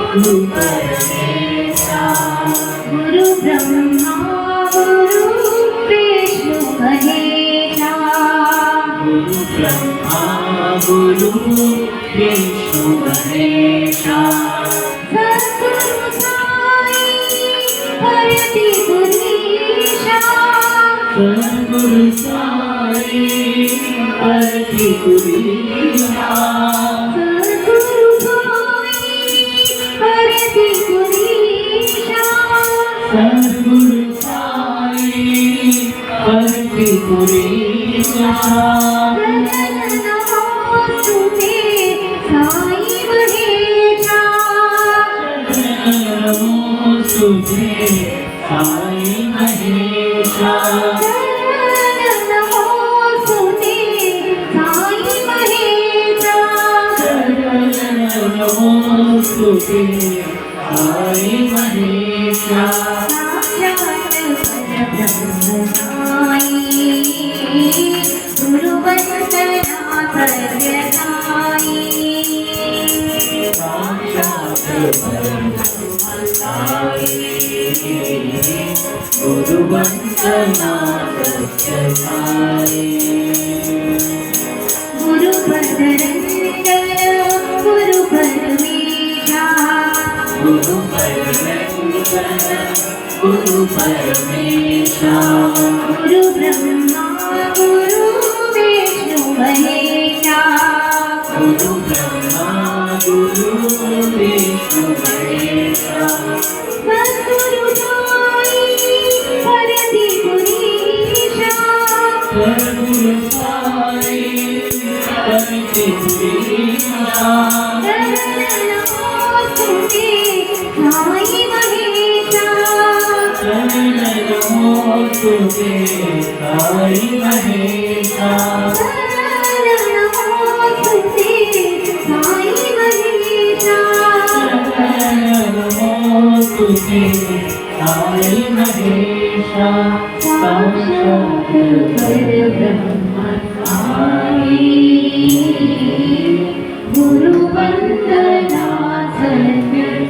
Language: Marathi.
गुरु परमेशा गुरु ब्रह्मा गुरु विष्णु महेशा गुरु ब्रह्मा गुरु विष्णु महेशा सद्गुरु साई हरति गुरीशा सद्गुरु साई हरति गुरीशा सद्गुरु साई हरति गुरीशा नमोस्तुते साई महेशा नमोस्तुते साई महेशा नमोस्तुते साई महेशा नमोस्तुते साई महेशा गुरु वंदना सत्यसाई गुरु वंदना सत्यसाई गुरु परमेश्वर गुरु परमेशा गुरु परमेश्वर गुरु परमेशा गुरु ब्रह्मा गुरु विष्णु महेशा गुरु ब्रह्मा गुरु विष्णु महेशा सद्गुरु साई हरति गुरीशा सद्गुरु साई हरति गुरीशा नमोस्तुते साई महेशा नमोस्तुते साई महेशा नमोस्तुते साई महेशा नमोस्तुते साई महेशा साक्षात् परब्रह्म साई गुरु वंदना सत्य